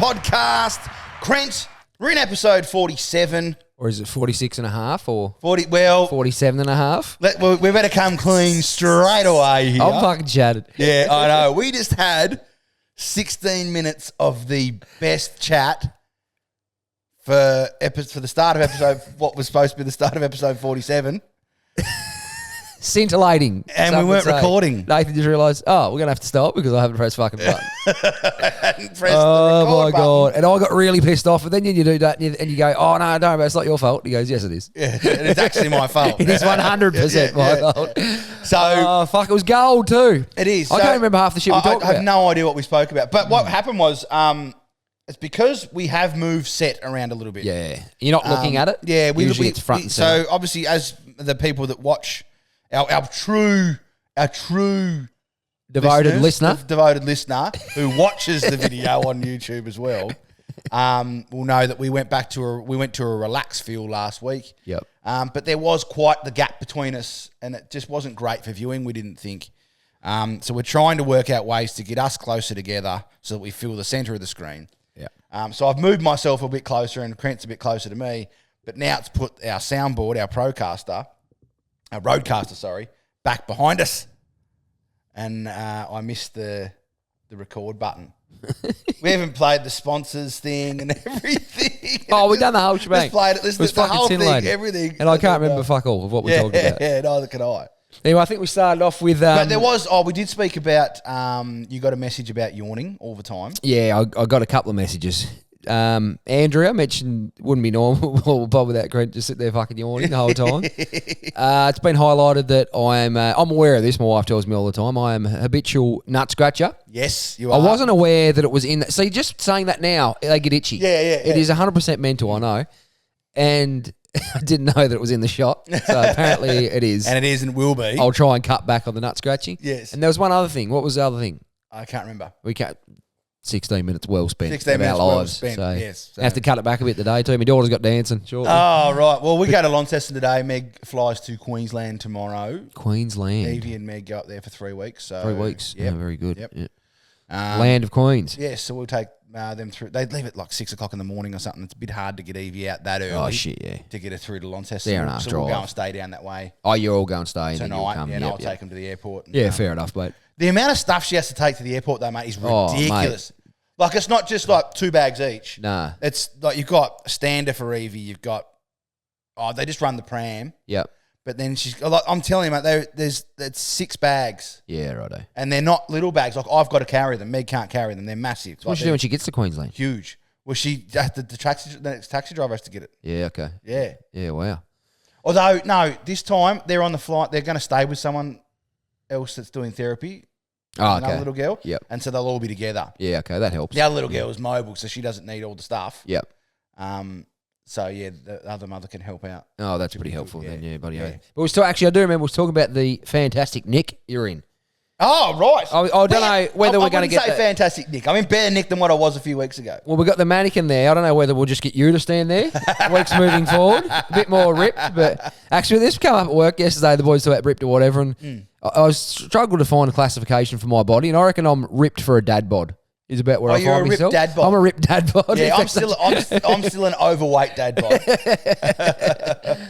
podcast. Crent, we're in episode 47. Or is it 46 and a half or 47 and a half? We better come clean straight away here. I'm fucking shattered. Yeah, I know. We just had 16 minutes of the best chat for the start of episode, what was supposed to be the start of episode 47. Scintillating. And we weren't recording. Nathan just realised, we're going to have to stop because I haven't pressed fucking button. Press the Oh, record my button. God. And I got really pissed off. And then you do that and you go, oh, no, don't, it's not your fault. He goes, yes, it is. Yeah, it's actually my fault. It is 100% my fault. So, Oh, fuck, it was gold too. it is. I So, can't remember half the shit we talked I have about. no idea what we spoke about. But what happened was, it's because we have moved set around a little bit. Yeah. You're not looking at it? Yeah, Usually it's front and centre. So obviously, as the people that watch, our true Devoted listener. devoted listener who watches the video on YouTube as well, will know that we went to a relax feel last week. Yep. But there was quite the gap between us, and it just wasn't great for viewing. We didn't think. So we're trying to work out ways to get us closer together so that we feel the centre of the screen. Yeah. So I've moved myself a bit closer, and Crent's a bit closer to me. But now it's put our soundboard, our roadcaster, back behind us. And I missed the record button. We haven't played the sponsors thing and everything. Oh, we've done the whole shebang. Just played it. It was The fucking whole thing, scintillating. everything. And I can't remember fuck all of what we talked about. Yeah, neither can I. Anyway, I think we started off with... But there was... we did speak about... you got a message about yawning all the time. Yeah, I got a couple of messages. Andrea mentioned wouldn't be normal Bob without Grant just sit there fucking yawning the whole time. It's been highlighted that I'm aware of this. My wife tells me all the time. I am a habitual nut scratcher. Yes, you are. I wasn't aware that it was in that. See, just saying that now, they get itchy. Yeah. It is 100% mental, I know. And I didn't know that it was in the shot. So apparently it is. And it is and will be. I'll try and cut back on the nut scratching. Yes. And there was one other thing. What was the other thing? I can't remember. We can't. 16 minutes well spent. 16 of our minutes well lives. spent, So yes. So- have to cut it back a bit today too. My daughter's got dancing shortly. Oh, right. Well, we go to Launceston today. Meg flies to Queensland tomorrow. Queensland. Evie and Meg go up there for 3 weeks. So 3 weeks. Yep. Yeah, very good. Yep. Yeah. Land. of Queens. Yes, so we'll take them through. They leave at like 6 o'clock in the morning or something. It's a bit hard to get Evie out that early. Oh, shit, yeah. To get her through to Launceston. Fair enough, So we'll go drive. and stay down that way Oh, you're all going to stay and then you'll tonight. come. And Yep, I'll yep. take them to the airport. And, Yeah, fair enough, mate. The amount of stuff she has to take to the airport, though, mate, is Oh, mate. ridiculous. Like, it's not just like 2 bags each. Nah. It's like you've got a stander for Evie. You've got, they just run the pram. Yep. But then like, I'm telling you, mate, it's 6 bags. Yeah, righto. And they're not little bags. Like, I've got to carry them. Meg can't carry them. They're massive. So what's she do when she gets to Queensland? Huge. Well, the next taxi driver has to get it. Yeah, okay. Yeah. Yeah, wow. Although, no, this time they're on the flight. They're going to stay with someone else that's doing therapy. Oh, Another okay. little girl. Yep. And so they'll all be together. Yeah, okay, that helps. The other little girl is mobile, so she doesn't need all the stuff. Yep. So, yeah, the other mother can help out. Oh, that's pretty be helpful good, then, yeah. yeah, buddy. Yeah. But we still, actually, I do remember we was talking about the fantastic Nick you're in. Oh, right. I don't know whether we're going to get say that. fantastic Nick. I'm in better Nick than what I was a few weeks ago. Well, we got the mannequin there. I don't know whether we'll just get you to stand there. Weeks moving forward, a bit more ripped. But actually, this came up at work yesterday. The boys talked about ripped or whatever, and I struggled to find a classification for my body, and I reckon I'm ripped for a dad bod. Is about where I you're find a ripped myself. dad bod. I'm a ripped dad bod. Yeah, I'm still an overweight dad bod.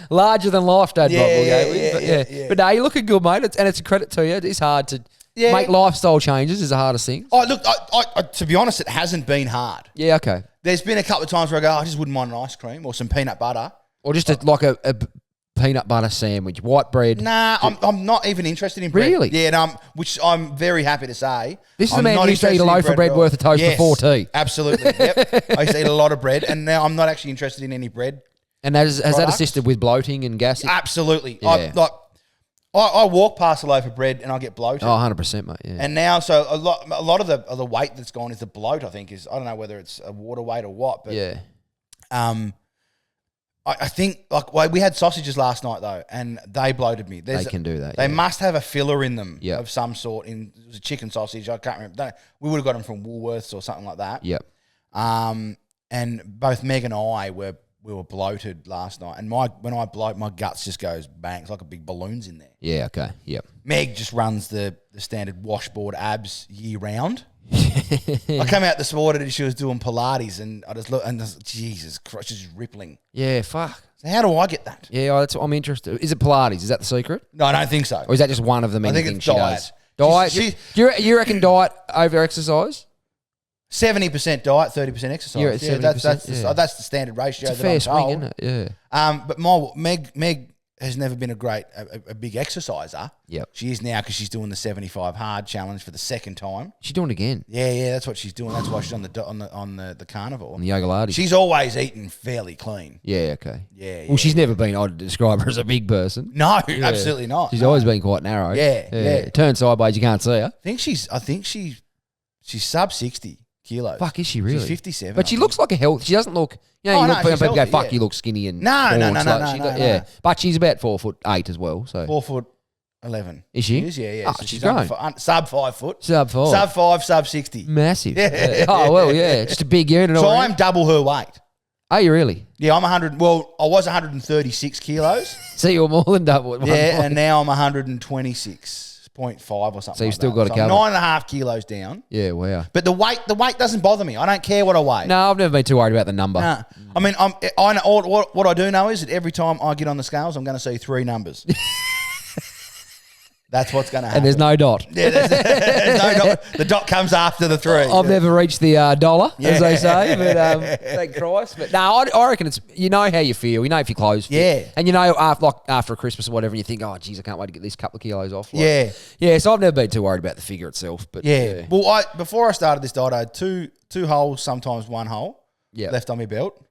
Larger than life dad bod. We'll go with. But yeah. But no, you're looking good, mate. And it's a credit to you. It's hard to Yeah. make lifestyle changes. Is the hardest thing. Oh, look, I, to be honest, it hasn't been hard. Yeah, okay. There's been a couple of times where I go, I just wouldn't mind an ice cream or some peanut butter. Or just a peanut butter sandwich, white bread. Nah, I'm not even interested in bread. Really? Yeah, and which I'm very happy to say. This is I'm the man not who used to eat a interested in loaf of bread at all. worth of toast Yes, before tea. Absolutely. Yep. I used to eat a lot of bread, and now I'm not actually interested in any bread. And has that Products? assisted with bloating and gas? Absolutely. Yeah. I walk past a loaf of bread and I get bloated. Oh, 100%, mate. Yeah. And now, so a lot of the weight that's gone is the bloat. I think I don't know whether it's a water weight or what, but yeah. I think we had sausages last night though, and they bloated me. They can do that. They yeah. must have a filler in them Yep. of some sort. It was a chicken sausage. I can't remember. We would have got them from Woolworths or something like that. Yep. And both Meg and I were bloated last night, and when I bloat, my guts just goes bang. It's like a big balloon's in there. Yeah. Okay. Yep. Meg just runs the standard washboard abs year round. I came out this morning and she was doing Pilates, and I just look and Jesus Christ, she's rippling. Yeah, fuck. So how do I get that? Yeah, that's what I'm interested. Is it Pilates? Is that the secret? No, I don't think so. Or is that just one of the many think things it's she diet. does? Diet? You reckon diet over exercise? 70% diet, 30% exercise. You're at 70%, that's the standard ratio. It's a that fair I'm swing, told. isn't it? Yeah. But Meg has never been a big exerciser. Yep. She is now because she's doing the 75 hard challenge for the second time. She's doing it again. Yeah, that's what she's doing. That's why she's on the carnivore. On the yoga lady. She's always eaten fairly clean. Yeah, okay. Yeah. Well, she's never been, I'd describe her as a big person. No, absolutely not. She's always been quite narrow. Yeah. Turn sideways, you can't see her. I think she's sub 60 kilos. Fuck, is she really? She's 57. But she looks like a health. She doesn't look. You know, Oh, you no, look people she's go, healthy, fuck, yeah. you look skinny and. No. Yeah, but she's about 4'8" as well. So 4'11". Is she? She is, yeah. Oh, So she's under grown. sub 5 foot. Sub 5. Sub 5, sub 60. Massive. Yeah. Oh well, yeah, just a big unit. So already. I'm double her weight. Are you really? Yeah, I'm 100. Well, I was 136 kilos. So you're more than double. At one Yeah, point. and now I'm 126.5 or something. So you've like still that. got to So cover. I'm 9.5 kilos down. Yeah, wow. But the weight doesn't bother me. I don't care what I weigh. No, I've never been too worried about the number. Nah. I mean, I know what I do know is that every time I get on the scales, I'm going to see 3 numbers. That's what's going to happen. And there's no dot. Yeah, there's no dot. The dot comes after the 3. I've never reached the dollar, as they say, but thank Christ. But no, I reckon it's, you know how you feel. You know if your clothes fit. Yeah. And you know after Christmas or whatever, and you think, oh, geez, I can't wait to get this couple of kilos off. Like, Yeah. Yeah, so I've never been too worried about the figure itself. But Yeah. Well, before I started this diet, I had two holes, sometimes 1 hole left on my belt.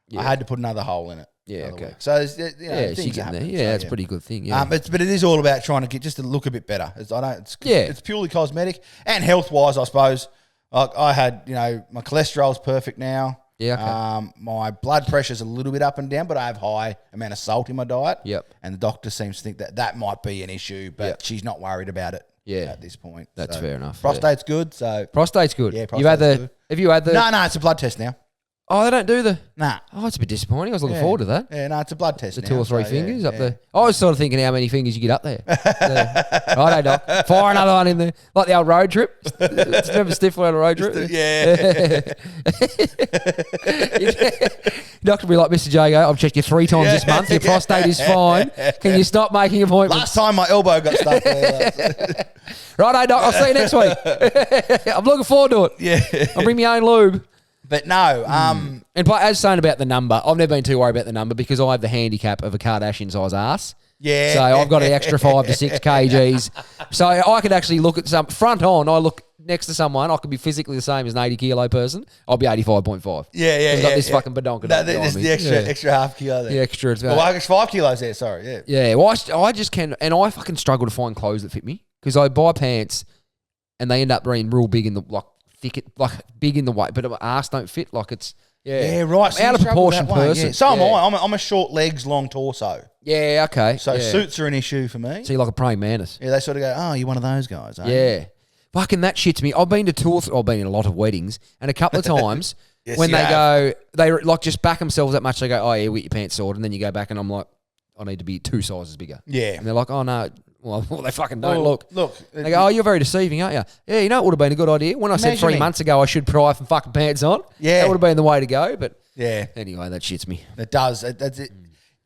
Yeah. I had to put another hole in it. Yeah, another okay. week. So, she's she's getting there. Yeah, that's a pretty good thing. Yeah. But it is all about trying to get just to look a bit better. It's purely cosmetic and health wise, I suppose. I had, my cholesterol's perfect now. Yeah, okay. My blood pressure's a little bit up and down, but I have high amount of salt in my diet. Yep. And the doctor seems to think that might be an issue, but she's not worried about it. Yeah. At this point, That's fair enough. Prostate's good, so Prostate's good. Yeah, You've had prostate's good. Have you had the? No, it's a blood test now. Oh, they don't do the. Nah. Oh, it's a bit disappointing. I was looking forward to that. Yeah, no, it's a blood test. The now, 2 or 3 so, fingers up yeah. there. I was sort of thinking how many fingers you get up there. Righto, Doc. Fire another one in there. Like the old road trip. It's never stiff on a road trip. Yeah. Doctor will be like, Mr. Jago, I've checked you 3 times this month. Your prostate is fine. Can you stop making appointments? Last time my elbow got stuck there. Righto, Doc. I'll see you next week. I'm looking forward to it. Yeah. I'll bring my own lube. But no, And as saying about the number, I've never been too worried about the number because I have the handicap of a Kardashian size ass. yeah. So I've got an extra 5 to 6 kgs. So I could actually look at some front on. I look next to someone. I could be physically the same as an 80 kilo person. I'll be 85.5. Yeah. I've got this fucking badonka. No, there's the extra half kilo there. The extra. Well, I got 5 kilos there. Sorry. Yeah. Yeah. Well, I just can, and I fucking struggle to find clothes that fit me because I buy pants, and they end up being real big in the big in the weight, but my ass don't fit. Like it's. Yeah, right. I'm out of proportion person. Yeah. So am Yeah. I. I'm a short legs, long torso. Yeah. Okay. So yeah. suits are an issue for me. So you're like a praying mantis. Yeah, they sort of go, oh, you're one of those guys. Eh? Yeah. Fucking that shits me. I've been to I've been in a lot of weddings, and a couple of times Yes, when you they have. they like just back themselves that much. They go, oh yeah, get your pants sorted, and then you go back, and I'm like, I need to be 2 sizes bigger. Yeah. And they're like, oh no, well they fucking don't look. Look. They go, oh, you're very deceiving, aren't you? Yeah, you know it would have been a good idea. When I said Imagine 3 me. months ago I should pry some fucking pants on, Yeah. that would have been the way to go. But Yeah. anyway, that shits me. It does. That's it.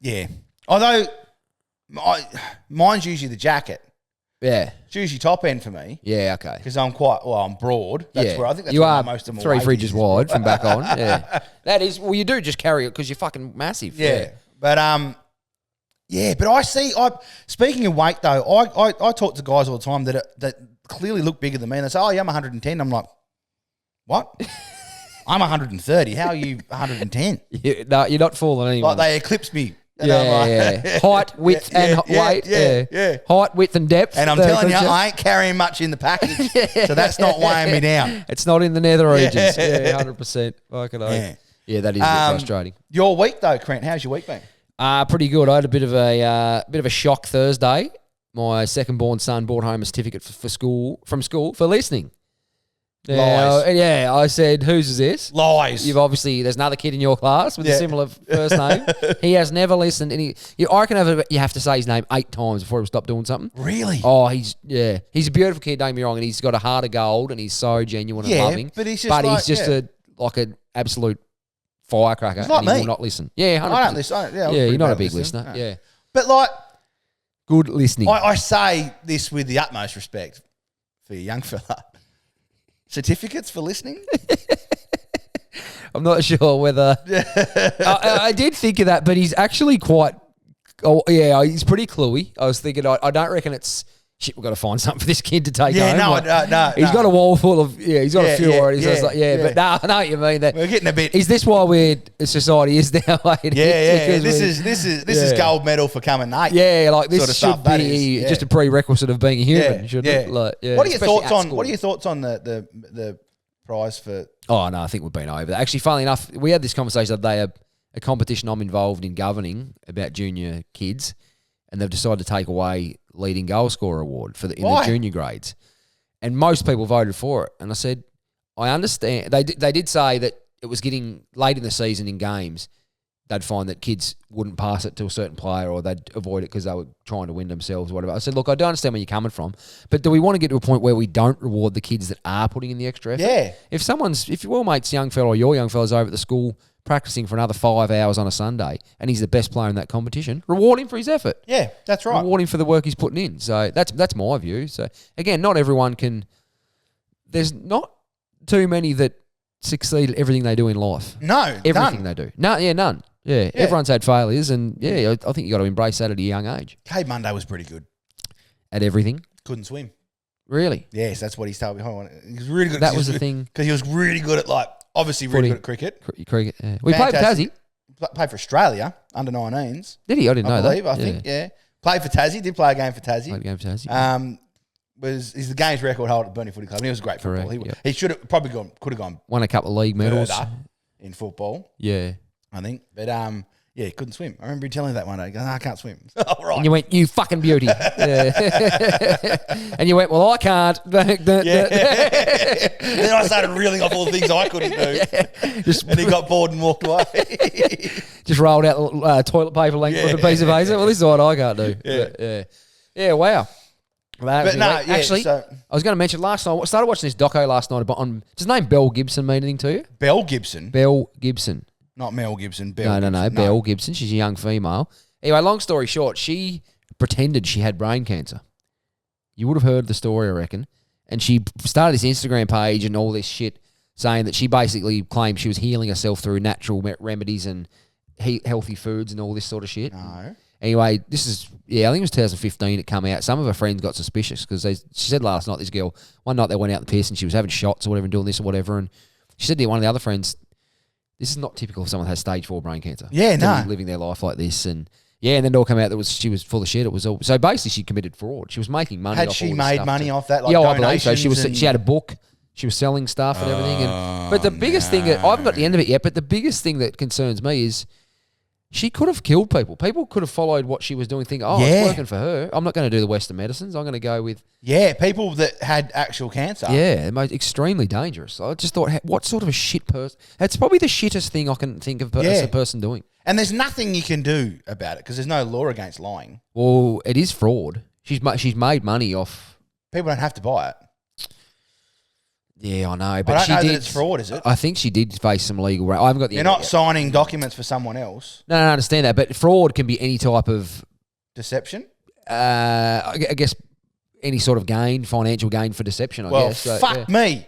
Yeah. Although, mine's usually the jacket. Yeah. It's usually top end for me Yeah, okay. because I'm I'm broad. That's where I think that's you where are most of my 3 weight fridges is. wide from back on. Yeah, that is. Well, you do just carry it because you're fucking massive. Yeah. But but I see. Speaking of weight though, I talk to guys all the time that clearly look bigger than me, and they say, "Oh, yeah, I'm 110." I'm like, "What? I'm 130. How are you 110?" No, you're not fooling anyone. Like they eclipse me. And I'm like, Yeah. Height, width, and weight. Yeah. Height, width, and depth. And I'm telling you, I ain't carrying much in the package, so that's not weighing me down. It's not in the nether regions. Yeah, 100%. Fucking oath. Yeah, that is a bit frustrating. Your week though, Crent, how's your week been? Pretty good. I had a bit of a shock Thursday. My second born son brought home a certificate from school for listening. Lies. I said, whose is this? Lies. You've obviously, there's another kid in your class with a similar first name. He has never listened. I reckon you have to say his name 8 times before he'll stop doing something. Really? Oh, he's a beautiful kid, don't get me wrong, and he's got a heart of gold, and he's so genuine and loving. But he's just an absolute firecracker. He's like and he me. will not listen. Yeah, 100%. I don't listen. You're not a big listener. No. Yeah. But like, good listening. I say this with the utmost respect for your young fella. Certificates for listening? I'm not sure whether I did think of that, but he's actually quite. Oh yeah, he's pretty cluey. I was thinking, I don't reckon it's shit. We've got to find something for this kid to take home. No. He's got a wall full of he's got a few already. So it's like but no, I know what you mean. That we're getting a bit. Is this why society is now? This is gold medal for coming late. Yeah, like this sort of should be just a prerequisite of being a human. Shouldn't it? Like, What are your thoughts on? What are your thoughts on the prize for? Oh no, I think we've been over that. Actually, funnily enough, we had this conversation the other day. A competition I'm involved in governing about junior kids, and they've decided to take away leading goal scorer award in the junior grades, and most people voted for it. And I said, I understand. They did say that it was getting late in the season in games. They'd find that kids wouldn't pass it to a certain player, or they'd avoid it because they were trying to win themselves or whatever. I said, look, I don't understand where you're coming from, but do we want to get to a point where we don't reward the kids that are putting in the extra effort? Yeah. If your mate's young fella or your young fella's over at the school practicing for another 5 hours on a Sunday and he's the best player in that competition, reward him for his effort. Yeah, that's right. Reward him for the work he's putting in. So that's my view. So again, not everyone can. There's not too many that succeed at everything they do in life. No, everything they do. No, none. Yeah, everyone's had failures, and I think you got to embrace that at a young age. Cade Monday was pretty good at everything. Couldn't swim. Really? Yes, that's what he's told me. He was really good. That was the thing because he was really good at obviously really good at cricket. Cricket. Yeah. We played for Tassie. Played for Australia under 19s. Did he? I didn't know that. I think. Yeah. Played for Tassie. Did play a game for Tassie. Played a game for Tassie. He's the games record holder at Burnie Footy Club. And he was a great football. He should have could have gone. Won a couple of league medals in football. Yeah, I think. But he couldn't swim. I remember him telling me that one day. He goes, I can't swim. All right. And you went, you fucking beauty. And you went, well, I can't. Then I started reeling off all the things I couldn't do. And he got bored and walked away. Just rolled out toilet paper length with a piece of hazel. Well, this is what I can't do. Yeah, wow. Actually, I was going to mention last night, I started watching this doco last night does his name Belle Gibson mean anything to you? Belle Gibson? Belle Gibson. Not Mel Gibson, Belle Gibson. No, Belle Gibson. She's a young female. Anyway, long story short, she pretended she had brain cancer. You would have heard the story, I reckon. And she started this Instagram page and all this shit saying that she basically claimed she was healing herself through natural remedies and healthy foods and all this sort of shit. No. Anyway, I think it was 2015 it came out. Some of her friends got suspicious because she said last night, this girl, one night they went out the piss and she was having shots or whatever and doing this or whatever. And she said to one of the other friends, this is not typical of someone that has stage 4 brain cancer. Yeah, no. Living their life like this. And then it all came out that she was full of shit. It was all, so basically she committed fraud. She was making money off all this stuff. Had she made money off that? Like I believe so. She had a book. She was selling stuff and everything. But the biggest thing, I haven't got the end of it yet, but the biggest thing that concerns me is she could have killed people. People could have followed what she was doing, thinking, it's working for her. I'm not going to do the Western medicines. I'm going to go with... Yeah, people that had actual cancer. Yeah, extremely dangerous. I just thought, what sort of a shit person... That's probably the shittest thing I can think of as a person doing. And there's nothing you can do about it because there's no law against lying. Well, it is fraud. She's made money off... People don't have to buy it. Yeah, I know, but I don't know that it's fraud, is it? I think she did face some legal... I haven't got the... You're not signing documents for someone else. No, I understand that, but fraud can be any type of... Deception? I guess any sort of gain, financial gain for deception, I guess. So, fuck me.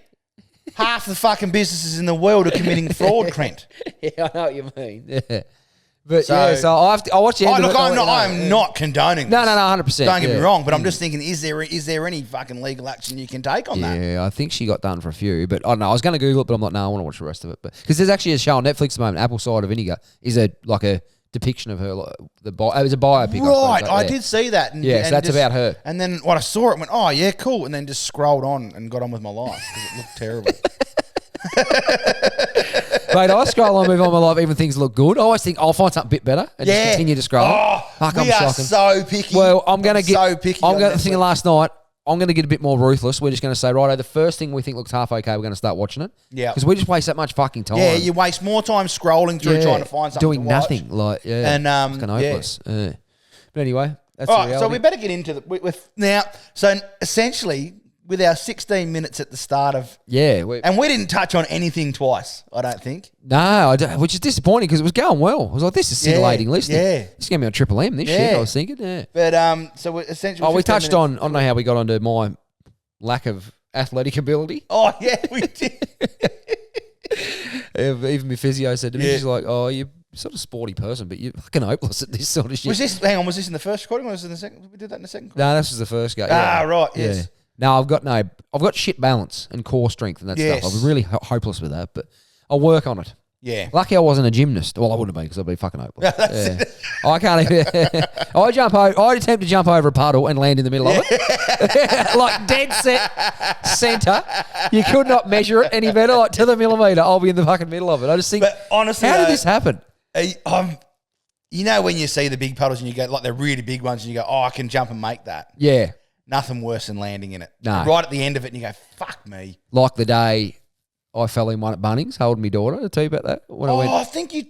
Half the fucking businesses in the world are committing fraud, Trent. Yeah, I know what you mean. Yeah. But so I'll watch the end of it. I'm not condoning this. No, 100%. Don't get me wrong, but I'm just thinking, is there any fucking legal action you can take on that? Yeah, I think she got done for a few, but I don't know. I was going to Google it, but I'm like, no, I want to watch the rest of it. Because there's actually a show on Netflix at the moment, Apple Cider Vinegar, is a depiction of her. It was a biopic. Right, I did see that. So that's about her. And then when I saw it, I went, oh, yeah, cool. And then just scrolled on and got on with my life because it looked terrible. Mate, I scroll on, move on my life, even things look good. I always think I'll find something a bit better and just continue to scroll. We are so picky. Well, I'm going to get... so picky. I'm thinking last night, I'm going to get a bit more ruthless. We're just going to say, righto, the first thing we think looks half okay, we're going to start watching it. Yeah. Because we just waste that much fucking time. Yeah, you waste more time scrolling through trying to find something doing to watch. nothing. Like, yeah, And, fucking hopeless. Yeah. But anyway, that's All the right, reality. so we better get into with now. So essentially, with our 16 minutes at the start of, and we didn't touch on anything twice. I don't think. No, I don't, which is disappointing because it was going well. I was like, this is scintillating listening. Yeah, this is going to be on Triple M. This shit. I was thinking. Yeah. But so we're essentially. Oh, we touched on. I don't know how we got onto my lack of athletic ability. Oh yeah, we did. Even my physio said to me, she's like, "Oh, you're sort of sporty person, but you're fucking hopeless at this sort of shit." Was this? Hang on, was this in the first recording or was it in the second? We did that in the second recording? No, this was the first go. Ah, right. Yes. Yeah. No, I've got shit balance and core strength and that stuff. I was really hopeless with that, but I'll work on it. Yeah. Lucky I wasn't a gymnast. Well, I wouldn't have been because I'd be fucking hopeless. I can't even. I'd attempt to jump over a puddle and land in the middle of it. Like dead set centre. You could not measure it any better. Like to the millimetre, I'll be in the fucking middle of it. I just think, but honestly, how did this happen? You know when you see the big puddles and you go, like the really big ones, and you go, oh, I can jump and make that. Yeah. Nothing worse than landing in it. No. Right at the end of it, and you go, fuck me. Like the day I fell in one at Bunnings, holding my daughter. Did I tell you about that? I think you.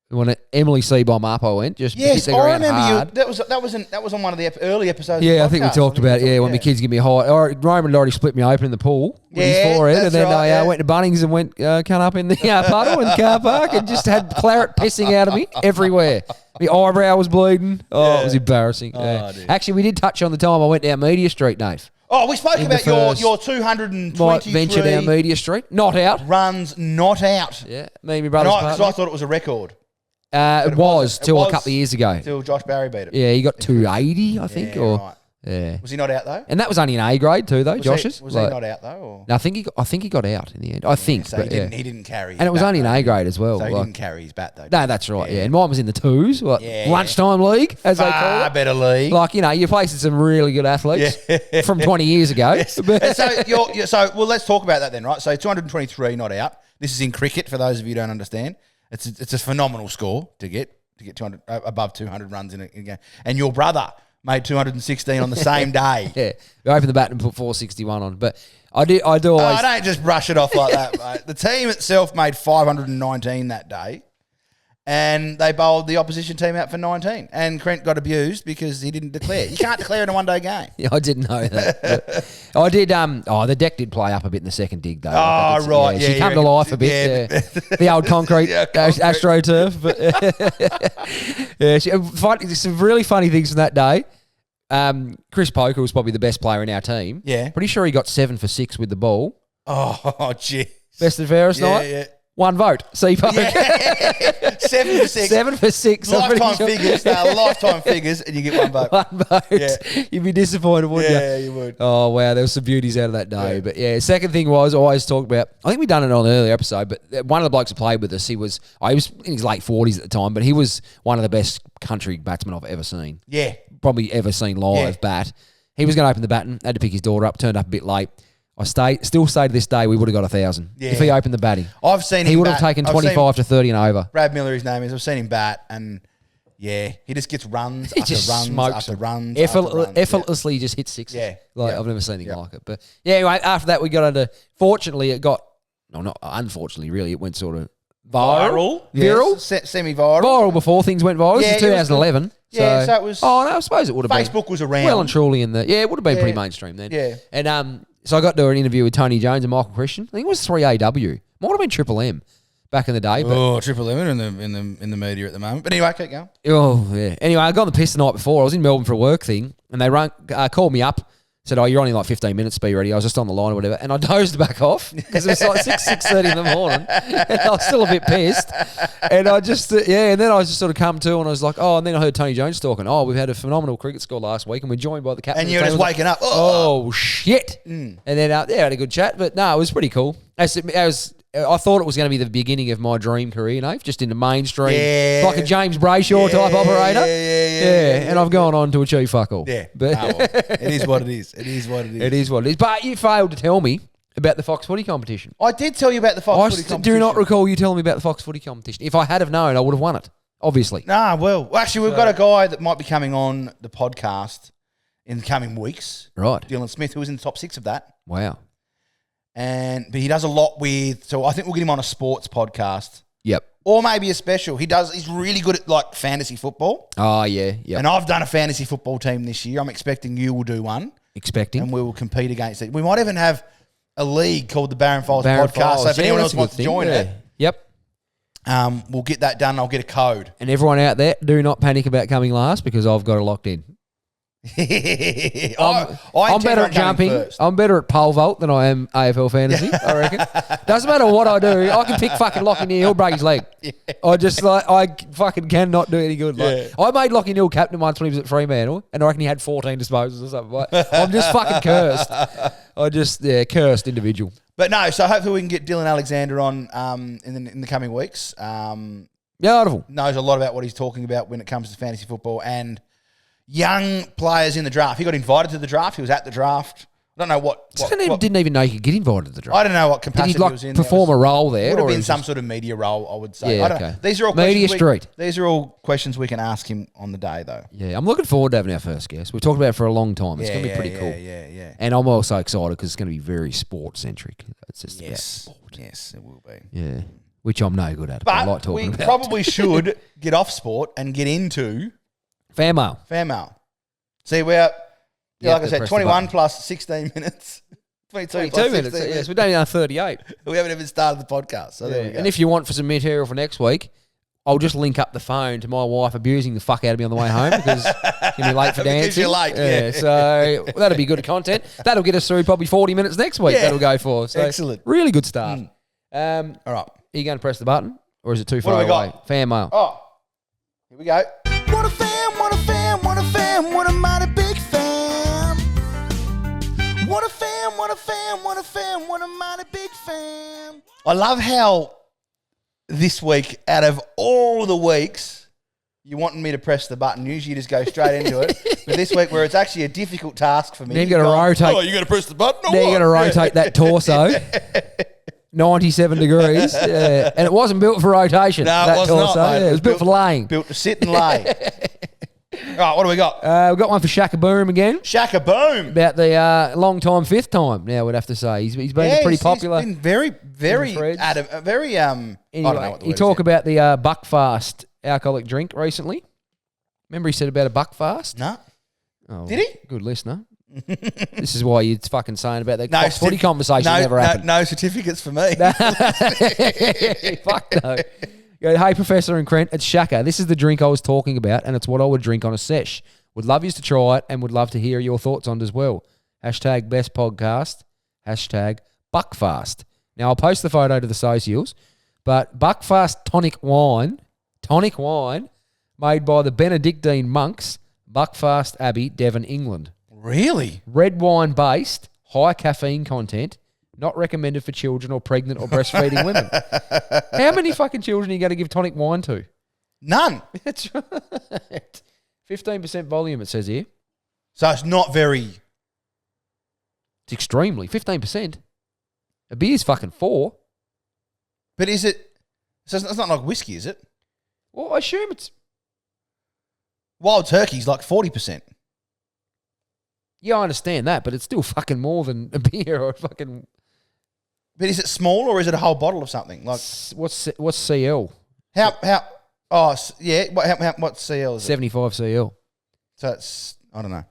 When Emily Seabomb up, I went just yes, hit the ground I remember hard. you. That was on one of the early episodes. Yeah, of the I think we podcast. talked about it. Yeah, when my kids give me a high. Roman had already split me open in the pool with his forehead, and then I went to Bunnings and went come up in the puddle in the car park and just had claret pissing out of me everywhere. My eyebrow was bleeding. Oh, it was embarrassing. Actually, we did touch on the time I went down Media Street, Dave. Oh, we spoke about your 223 venture down Media Street, not out runs, not out. Yeah, me and my brother's partner. Because I thought it was a record. It was till a couple of years ago. Till Josh Barry beat it. Yeah, he got 280, I think. Right. Yeah. Was he not out though? And that was only an A grade too, though. Josh's was he not out though? Or? No, I think he got out in the end. I think, so but he didn't carry. And it was only an A grade as well. So he didn't carry his bat though. No, that's right. Yeah, and mine was in the twos, lunchtime league, as they call it. Better league. Like you're facing some really good athletes from 20 years ago. Yes. So let's talk about that then, right? So 223 not out. This is in cricket for those of you who don't understand. It's a phenomenal score to get 200 above 200 runs in a game. And your brother made 216 on the same day. Yeah, we opened the bat and put 461 on. But I do always. I don't just brush it off like that, mate. The team itself made 519 that day, and they bowled the opposition team out for 19. And Trent got abused because he didn't declare. You can't declare in a one-day game. Yeah, I didn't know that. I did. The deck did play up a bit in the second dig, though. Oh, right. Yeah, she came to life a bit. Yeah. The old concrete, AstroTurf. But some really funny things from that day. Chris Poker was probably the best player in our team. Yeah. Pretty sure he got 7 for 6 with the ball. Oh, gee. Best and fairest night? Yeah. 1 vote. See, Poker. Yeah. 7 for 6. 7 for 6. Lifetime figures. Lifetime figures, and you get 1 vote. 1 vote. Yeah. You'd be disappointed, wouldn't you? Yeah, you would. Oh, wow. There was some beauties out of that day. Yeah. But yeah, second thing was, I always talked about, I think we've done it on an earlier episode, but one of the blokes who played with us, he was in his late 40s at the time, but he was one of the best country batsmen I've ever seen. Yeah. Probably ever seen live bat. He was going to open the baton, had to pick his daughter up, turned up a bit late. Still say to this day, we would have got 1,000 if he opened the batting. I've seen him. He would have taken 25 to 30 and over. Brad Miller, his name is. I've seen him bat, and yeah, he just gets runs He after just runs smokes after them. runs. Effortlessly just hits sixes. Yeah. I've never seen anything like it. But yeah, anyway, after that we got under. Fortunately, it got. No, not unfortunately. Really, it went sort of viral. Yes. Semi-viral. Viral before things went viral. This is 2011. So it was. Oh no, I suppose it would have been. Facebook was around. Well and truly in the. Yeah, it would have been pretty mainstream then. Yeah. And so I got to an interview with Tony Jones and Michael Christian. I think it was 3AW. Might have been Triple M back in the day. But Triple M in the media at the moment. But anyway, keep going. Oh yeah. Anyway, I got on the piss the night before. I was in Melbourne for a work thing, and they called me up. Said, "Oh, you're only like 15 minutes. Be ready." I was just on the line or whatever, and I dozed back off because it was like 6:30 in the morning, and I was still a bit pissed. And I just and then I just sort of come to, and I was like, "Oh," and then I heard Tony Jones talking. "Oh, we've had a phenomenal cricket score last week, and we're joined by the captain." And you were just waking up. Oh shit! And then had a good chat, but no, it was pretty cool. I thought it was going to be the beginning of my dream career, just into mainstream, like a James Brayshaw type operator. Yeah, and I've gone on to achieve fuck all. Yeah, but it is what it is. It is what it is. It is what it is. But you failed to tell me about the Fox Footy competition. I did tell you about the Fox Footy competition. I do not recall you telling me about the Fox Footy competition. If I had have known, I would have won it, obviously. Well, actually, we've got a guy that might be coming on the podcast in the coming weeks. Right. Dylan Smith, who was in the top 6 of that. Wow. But he does a lot with, so I think we'll get him on a sports podcast. Yep. Or maybe a special. He's really good at like fantasy football. Oh, yeah. Yeah. And I've done a fantasy football team this year. I'm expecting you will do one. And we will compete against it. We might even have a league called the Barron Files Podcast. So if anyone else wants to join it, yep. We'll get that done. I'll get a code. And everyone out there, do not panic about coming last because I've got it locked in. I'm better at jumping. I'm better at pole vault than I am AFL fantasy, I reckon. Doesn't matter what I do. I can pick fucking Lockie Neal, he'll break his leg. Yeah. I fucking cannot do any good. Like, I made Lockie Neal captain once when he was at Fremantle, and I reckon he had 14 disposals or something. Like, I'm just fucking cursed. Cursed individual. But no, so hopefully we can get Dylan Alexander on in the coming weeks. Beautiful. Knows a lot about what he's talking about when it comes to fantasy football and young players in the draft. He got invited to the draft. He was at the draft. I don't know what didn't even know you could get invited to the draft. I don't know what capacity he was in. Perform a role there? Would have been some sort of media role, I would say. Yeah, I don't know. These are all Media Street. These are all questions we can ask him on the day, though. Yeah, I'm looking forward to having our first guest. We've talked about it for a long time. It's going to be pretty cool. Yeah. And I'm also excited because it's going to be very sport-centric. It's just about sport. Yes, it will be. Yeah, which I'm no good at. But I like talking we about. probably should get off sport and get into Fan mail. See, like I said, 21 plus 16 minutes. 22 plus minutes. Yes, we've done it on 38. We haven't even started the podcast. So there we go. And if you want for some material for next week, I'll just link up the phone to my wife abusing the fuck out of me on the way home because you're going to be late for dancing. Because you're late, yeah. So that'll be good content. That'll get us through probably 40 minutes next week. That'll go for. So excellent. Really good start. All right. Are you going to press the button or is it too far What have we away? got? Fan mail. Oh, here we go. What a fan, what a fan, what a fan, what a mighty big fan. What a fan, what a fan, what a fan, what a mighty big fan. I love how this week, out of all the weeks, you wanted me to press the button. Usually you just go straight into it. But this week, where it's actually a difficult task for me. Then you got to rotate. Oh, you got to press the button? Now you got to rotate that torso. 97 degrees. Yeah. And it wasn't built for rotation. No, that it was torso. not, mate. Yeah, it was built for laying. Built to sit and lay. All right, what do we got? We've got one for Shaka Boom again. Shaka Boom. About the long time, fifth time now, we'd have to say. He's been pretty popular. He's been very adamant, very, I don't know what the he word talked is. about the Buckfast alcoholic drink recently. Remember he said about a Buckfast? No. Oh, Did he? Good listener. This is why you're fucking saying about that footy conversation never happened. No certificates for me. Fuck no. Go, hey, Professor and Crent, it's Shaka. This is the drink I was talking about, and it's what I would drink on a sesh. Would love you to try it, and would love to hear your thoughts on it as well. Hashtag best podcast. Hashtag Buckfast. Now, I'll post the photo to the socials, but Buckfast tonic wine, made by the Benedictine monks, Buckfast Abbey, Devon, England. Really? Red wine based, high caffeine content, not recommended for children or pregnant or breastfeeding women. How many fucking children are you going to give tonic wine to? None. That's right. 15% volume, it says here. So it's not very... It's extremely. 15%. A beer's fucking 4. But is it... So it's not like whiskey, is it? Well, I assume it's... Wild Turkey's like 40%. Yeah, I understand that, but it's still fucking more than a beer or a fucking... But is it small or is it a whole bottle of something? Like what's CL? How? Oh, yeah. What CL is it? 75 CL. So it's... I don't know.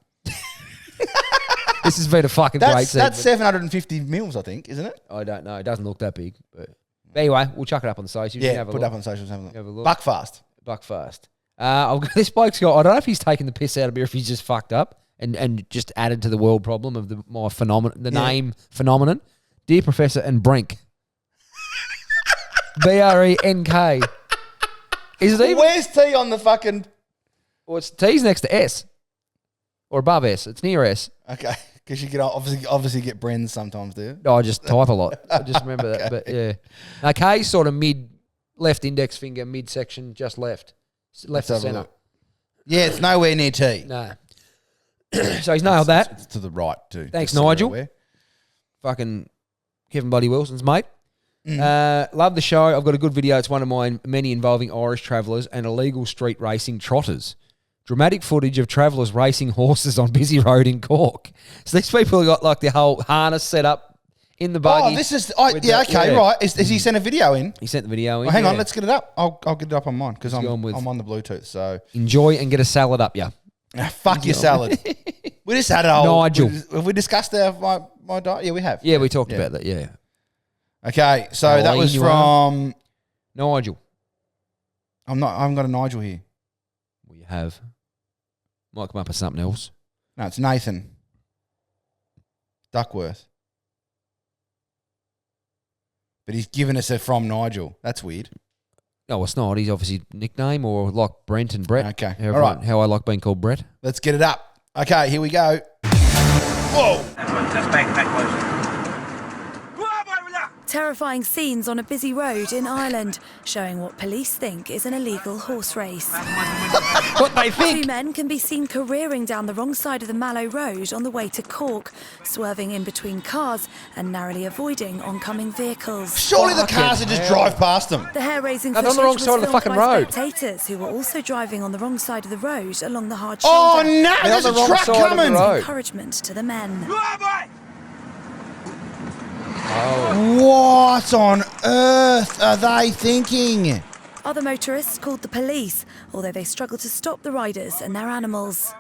This has been a fucking great segment. That's 750 mils, I think, isn't it? I don't know. It doesn't look that big. But anyway, we'll chuck it up on the socials. Yeah, put it up on socials. Have a look. Buckfast. This bloke's got... I don't know if he's taken the piss out of me or if he's just fucked up and just added to the world problem of name phenomenon. Dear Professor and Brink. BRENK. Is it even... Where's T on the fucking... Well, it's T's next to S. Or above S. It's near S. Okay. Because you can obviously get Brens sometimes, do you? No, I just type a lot. I just remember that. But yeah. Now, K's sort of left index finger, midsection, just left. Left to centre. Yeah, it's nowhere near T. No. So he's nailed that. It's to the right, too. Thanks, Nigel. Fucking Kevin Bloody Wilson's mate. Love the show. I've got a good video. It's one of mine, many involving Irish travellers and illegal street racing trotters. Dramatic footage of travellers racing horses on busy road in Cork. So these people have got like the whole harness set up in the buggy. Oh, this is... with yeah, the- okay, right. Has he sent a video in? He sent the video in. Well, hang on, yeah. let's get it up. I'll get it up on mine because I'm go on with- on the Bluetooth. So Enjoy and get a salad up, yeah. fuck your salad. We just had a whole... Nigel. Have we discussed my diet? Yeah, we have. Yeah, we talked about that, yeah. Okay, so that was you from... Nigel. I haven't got a Nigel here. Well, you have. Might come up as something else. No, it's Nathan Duckworth. But he's given us a from Nigel. That's weird. No, it's not. He's obviously nickname or like Brent and Brett. Okay, How, all right. how I like being called Brett. Let's get it up. Okay, here we go. Whoa! That's back close. Terrifying scenes on a busy road in Ireland, showing what police think is an illegal horse race. What they Two men can be seen careering down the wrong side of the Mallow Road on the way to Cork, swerving in between cars and narrowly avoiding oncoming vehicles. Surely the Fucking cars would just hell. drive past them. The hair-raising And footage on the wrong was side of the filmed fucking by road. spectators who were also driving on the wrong side of the road along the hard Oh shoulder. no, They're there's on a the wrong truck side of the coming. road. Encouragement to the men. What on earth are they thinking? Other motorists called the police, although they struggled to stop the riders and their animals.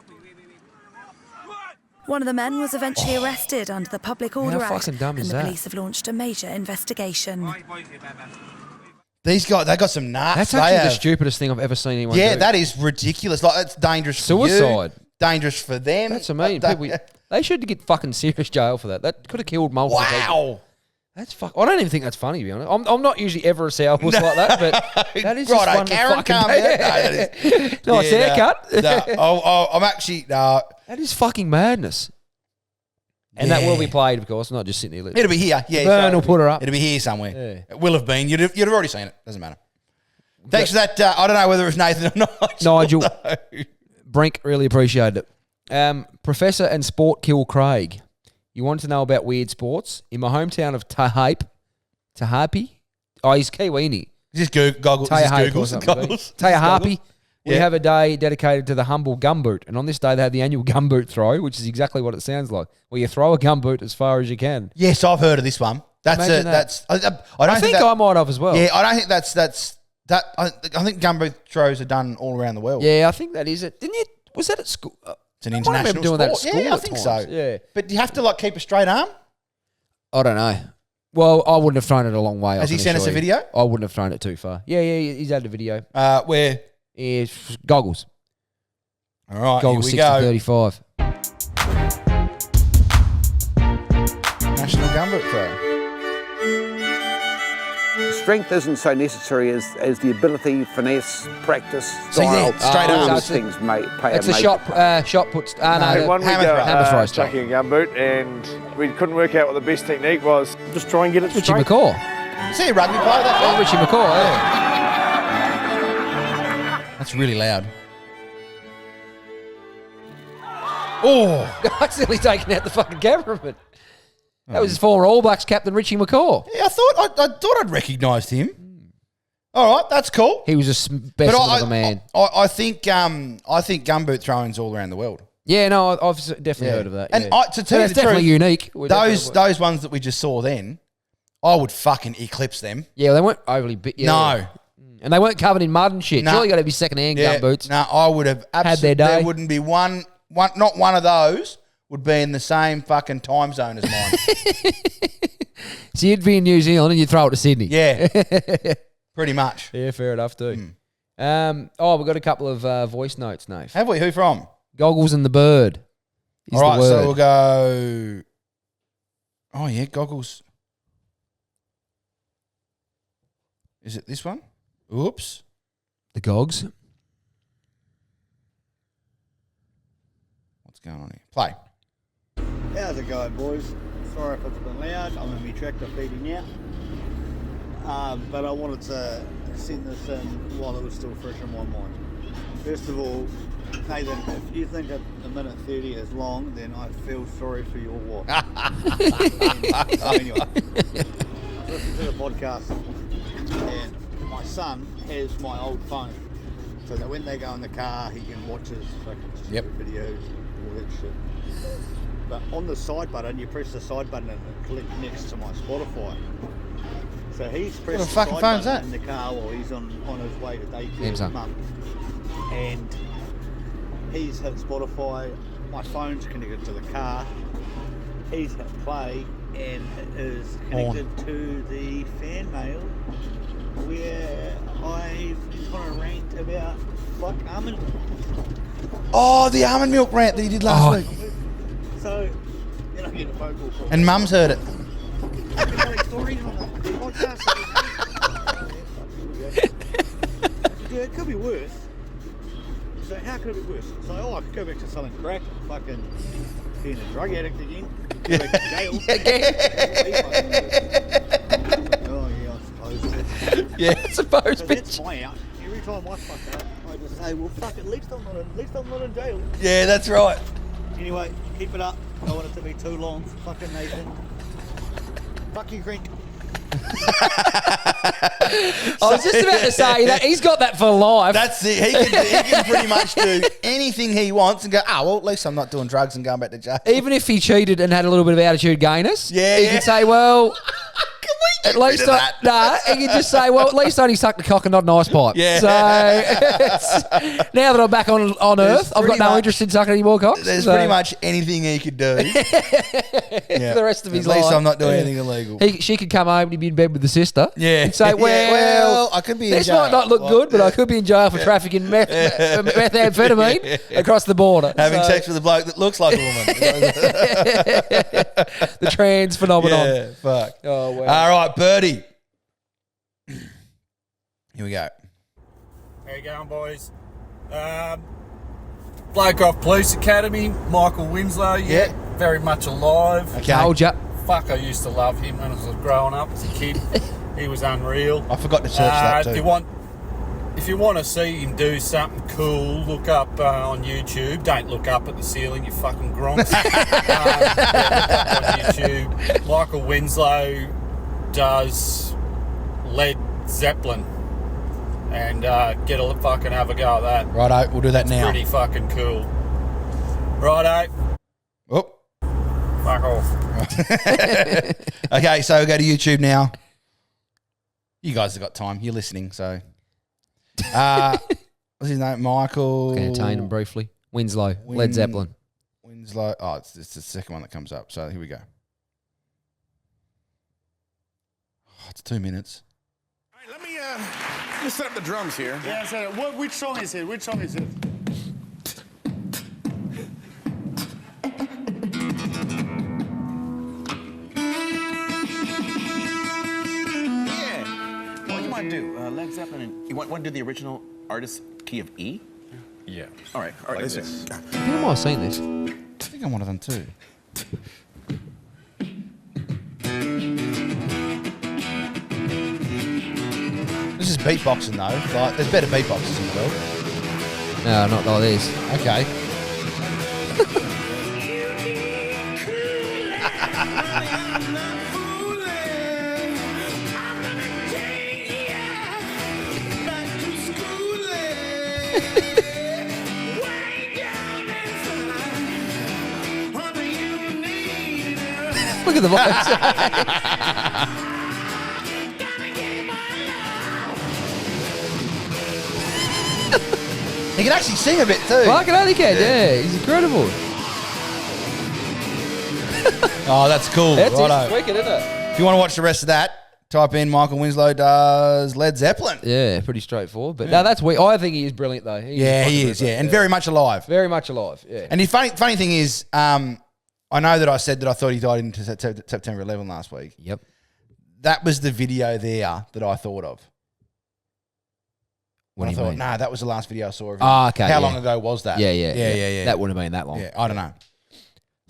One of the men was eventually arrested under the Public Order Act, fucking dumb and is the that? police have launched a major investigation. These guys, they got some nuts. That's They actually the have. stupidest thing I've ever seen anyone Yeah, do. that is ridiculous. Like, it's dangerous for Suicide. you. Dangerous for them. That's amazing. That- People, they should get fucking serious jail for that. That could have killed multiple people. Wow. That's fuck. I don't even think that's funny, to be honest. I'm not usually ever a sourpuss like that, but that is just Righto, one to Karen, fucking... calm down. No, that is- Nice Yeah, haircut. no. I'm actually... That is fucking madness. And that will be Yeah. played, of course, not just sitting here. It'll be here. Yeah, Vern so will put her up. It'll be here somewhere. Yeah. It will have been. You'd have already seen it. Doesn't matter. Thanks for that. I don't know whether it's Nathan or Nigel. though. Brink, really appreciated it. Professor and Sport Kill Craig. You want to know about weird sports? In my hometown of Tahape. Oh, he's Kiwi, isn't he? Just Google. Tayahape or Just something. Googles. Tayahape. We Yeah. have a day dedicated to the humble gumboot. And on this day, they have the annual gumboot throw, which is exactly what it sounds like. Where you throw a gumboot as far as you can. Yes, I've heard of this one. That's Imagine that. That's. I don't I think that, I might have as well. Yeah, I don't think that's that. I think gumboot throws are done all around the world. Yeah, I think that is it. Didn't you? Was that at school? It's an I remember international doing sport. that at school Yeah, I at think times. so. Yeah. But do you have to like keep a straight arm? I don't know. Well, I wouldn't have thrown it a long way. Has he sent us a video? I wouldn't have thrown it too far. Yeah, he's had a video. Where? Yeah, goggles. All right, Goggles here we 60 go. 35. National gumboot throw. Strength isn't so necessary as the ability, finesse, practice, So yeah, style. straight all arms. those things play It's a a major shot puts. No, No, One week hammer throw. Hammer throw style. chucking a gumboot and we couldn't work out what the best technique was. Just try and get it Richie straight. McCaw. See a rugby player that Oh, Richie McCaw, yeah. That's really loud. Oh, Accidentally taking out the fucking cameraman. That was his former All Blacks captain, Richie McCaw. yeah. I thought I'd recognised him. All right, that's cool. He was a specimen of a man. I think gumboot throwing's all around the world. Yeah, no, I've definitely Yeah. heard of that. And yeah. to tell you It's the definitely truth, unique. We're definitely- Those ones that we just saw then, I would fucking eclipse them. Yeah, they weren't overly big. Yeah. No. And they weren't covered in mud and shit. No. Surely got to be second-hand gum boots. No, I would have their day. There wouldn't be one, not one of those would be in the same fucking time zone as mine. So you'd be in New Zealand and you'd throw it to Sydney. Yeah, pretty much. Yeah, fair enough too. We've got a couple of voice notes, Nave. Have we? Who from? Goggles and the bird is All right, the word. so we'll go. Oh yeah, goggles. Is it this one? Oops. The Gogs. What's going on here? Play. How's it going, boys? Sorry if it's a bit loud. I'm in my tractor feeding now. But I wanted to send this in while it was still fresh in my mind. First of all, Nathan, if you think a minute 30 is long, then I feel sorry for your walk. So anyway, I listened to the podcast and my son has my old phone. so that when they go in the car, he can watch his fucking Yep. videos and all that shit. But on the side button, you press the side button and it clicks next to my Spotify. So he's pressed What the the fucking side phone's button that? in the car while he's on his way to daycare with Amazon. mum. And he's hit Spotify, my phone's connected to the car, he's hit play, and it is connected to the fan mail where I've been on a rant about fuck almond. Oh, the almond milk rant that he did last week. So, then I get a phone call from And Mum's heard it. fucking telling stories on the podcast. Yeah, it could be worse. So how could it be worse? So, I could go back to selling crack, fucking being a drug addict again, go back to jail. Oh yeah, I suppose. Yeah, I suppose, So that's bitch. my out. Every time I fuck up, I just say, well, fuck, at least I'm not in jail. Yeah, that's right. Anyway, keep it up. I don't want it to be too long. Fucking Nathan. Fuck you, Grink. I was just about to say that he's got that for life. That's it. He can pretty much do anything he wants and go, well, at least I'm not doing drugs and going back to jail. Even if he cheated and had a little bit of attitude gayness, Yeah, he yeah. could say, well, at least rid of he could just say, well, at least I only sucked the cock and not an ice pipe. Yeah. So now that I'm back on Earth, I've got pretty no much- interest in sucking any more cocks. There's So pretty much anything he could do. Yeah. the rest of his At least life. I'm not doing anything illegal. She could come home and he'd be in bed with the sister. Yeah. He'd say, Yeah, well, I could be in this jail. might not look Like, good, but yeah. I could be in jail for trafficking methamphetamine across the border. Having So, sex with a bloke that looks like a woman. the trans phenomenon. Yeah, fuck. Oh, wow. All right, Birdie. Here we go. How you going, boys? Bloke off Police Academy, Michael Winslow, Yeah. very much alive. Okay. Told ya. Fuck, I used to love him when I was growing up as a kid. He was unreal. I forgot to search that too. If you want to see him do something cool, look up on YouTube. Don't look up at the ceiling, you fucking gronks. Look up on YouTube. Michael Winslow does Led Zeppelin, and fucking have a go at that. Righto, we'll do that now. Pretty fucking cool. Righto, Oh. fuck off. Okay, so we'll go to YouTube now. You guys have got time. You're listening, so. What's his name? Michael. Can entertain him briefly. Winslow, Led Zeppelin. Winslow. Oh, it's the second one that comes up. So here we go. Oh, it's 2 minutes. All right, let me set up the drums here. Yeah, so which song is it? Which song is it? Yeah. What do you want to do? Led Zeppelin. And you want to do the original artist key of E? Yeah. All right. All right. Like Listen. I think I might have seen this. I think I'm one of them too. This is beatboxing though. Like, there's better beatboxers in the world. No, not like this. Okay. Look at the voice. He can actually sing a bit too. Fucking hell, he can. Yeah, he's incredible. Oh, that's cool. That's Righto. wicked, isn't it? If you want to watch the rest of that, type in Michael Winslow does Led Zeppelin. Yeah, pretty straightforward. But no, that's weird. I think he is brilliant though. Yeah, he is. Yeah, and very much alive. very much alive. Yeah. And the funny thing is, I know that I said that I thought he died in September 11 last week. Yep. That was the video there that I thought of. What I do you thought, mean? nah, that was the last video I saw of him. Ah, okay, How yeah. long ago was that? Yeah. That wouldn't have been that long. Yeah, I don't know.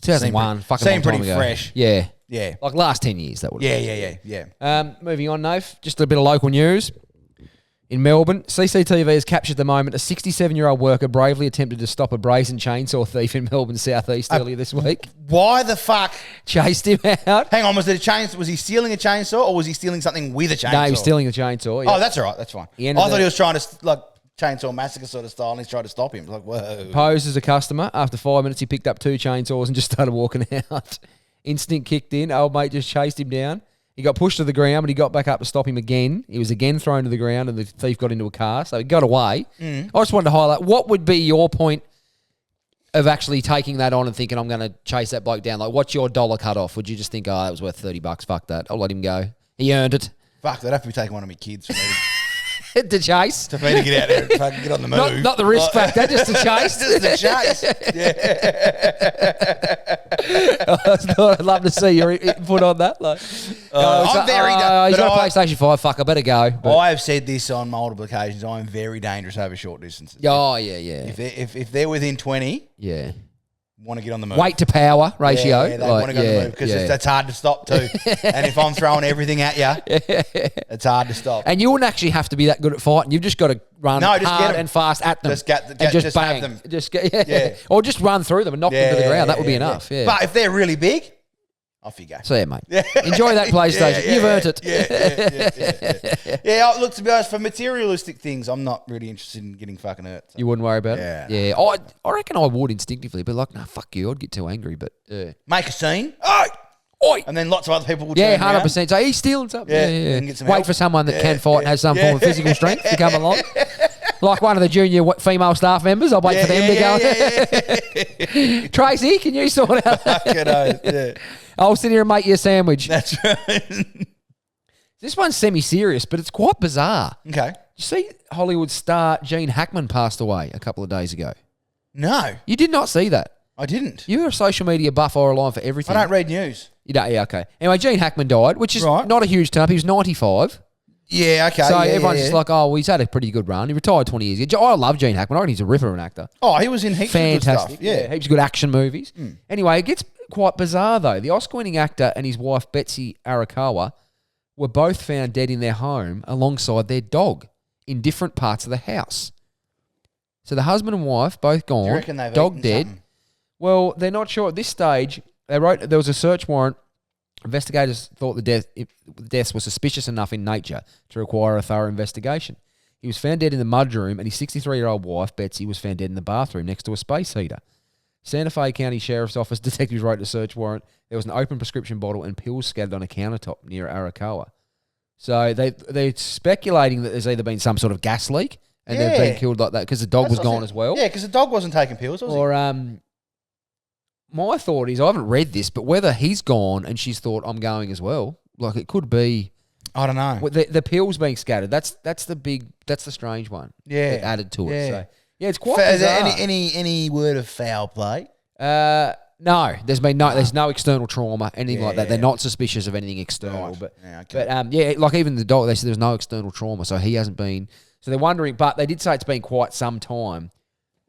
2001. Fucking long seemed time pretty ago. fresh. Yeah. Yeah. Like last 10 years, that would have Yeah. Moving on, Nath. Just a bit of local news. In Melbourne, CCTV has captured the moment a 67-year-old worker bravely attempted to stop a brazen chainsaw thief in Melbourne southeast earlier this week. Why the fuck? Chased him out. Hang on, was he stealing a chainsaw or was he stealing something with a chainsaw? No, he was stealing a chainsaw. Oh, Yeah. that's all right. That's fine. He I ended thought the- he was trying to Chainsaw Massacre sort of style, and he's tried to stop him. It's like, whoa. Posed as a customer. After 5 minutes, he picked up 2 chainsaws and just started walking out. Instinct kicked in. Old mate just chased him down. He got pushed to the ground, but he got back up to stop him again. He was again thrown to the ground, and the thief got into a car, so he got away. I just wanted to highlight, what would be your point of actually taking that on and thinking, I'm going to chase that bloke down? Like, what's your dollar cut off? Would you just think, that was worth $30? Fuck that. I'll let him go. He earned it. Fuck, they'd have to be taking one of my kids for me To chase. to get out there and fucking get on the move. Not the risk factor, just to chase. Just the chase. I'd love to see your input on that. Like, I'm very he's got a PlayStation 5. Fuck, I better go. But, I have said this on multiple occasions. I'm very dangerous over short distances. oh, yeah. If they're within 20, yeah. want to get on the move. Weight to power ratio. Yeah, they want to go on the move because that's hard to stop too. And if I'm throwing everything at you, it's hard to stop. And you wouldn't actually have to be that good at fighting. You've just got to run just hard get 'em. and fast at them. Just get- and just have bang. them. Just get, Or just run through them and knock them to the ground. That would be enough. Yeah. But if they're really big, off you go. So yeah, mate. Enjoy that PlayStation. You've earned it. Yeah, look, to be honest, for materialistic things, I'm not really interested in getting fucking hurt. So. You wouldn't worry about Yeah. it? Yeah. I reckon I would instinctively, but like, no, fuck you. I'd get too angry. But Make a scene. Oi! Oi! And then lots of other people will Yeah, turn around. 100%. So he's stealing something. Yeah, Yeah. and get some Wait help. for someone that can fight and has some Yeah. form of physical strength to come along. Like one of the junior female staff members, I'll wait for them to go. Tracy, can you sort out? Fucking oath, yeah. I'll sit here and make you a sandwich. That's right. This one's semi-serious, but it's quite bizarre. Okay. You see, Hollywood star Gene Hackman passed away a couple of days ago. No, You did not see that. I didn't. You're a social media buff or a line for everything. I don't read news. You don't, yeah, okay. Anyway, Gene Hackman died, which is Right. not a huge turn up. He was 95. Yeah, okay. So yeah, everyone's yeah, just yeah. like, oh, well, he's had a pretty good run. He retired 20 years ago. I love Gene Hackman. I reckon he's a ripper of an actor. Oh, he was in heaps of good Fantastic. stuff. Yeah. Heaps of good action movies. Anyway, it gets quite bizarre, though. The Oscar-winning actor and his wife, Betsy Arakawa, were both found dead in their home alongside their dog in different parts of the house. So the husband and wife, both gone, Do you reckon they've dog eaten dead. something? Well, they're not sure at this stage. There was a search warrant. Investigators thought the deaths were suspicious enough in nature to require a thorough investigation. He was found dead in the mudroom, and his 63-year-old wife, Betsy, was found dead in the bathroom next to a space heater. Santa Fe County Sheriff's Office detectives wrote the search warrant. There was an open prescription bottle and pills scattered on a countertop near Arakawa. So they're speculating that there's either been some sort of gas leak and they've been killed like that because the dog was gone as well. Yeah, because the dog wasn't taking pills, was he? Or my thought is, I haven't read this, but whether he's gone and she's thought I'm going as well, like it could be. I don't know. The pills being scattered. That's the strange one. Yeah. that added to it. Yeah. So yeah, it's quite Is there bizarre. any word of foul play? No, there's no external trauma, anything like that. They're Yeah. not suspicious of anything external, Right. but Yeah, okay. but like even the dog, they said there's no external trauma, so he hasn't been. So they're wondering, but they did say it's been quite some time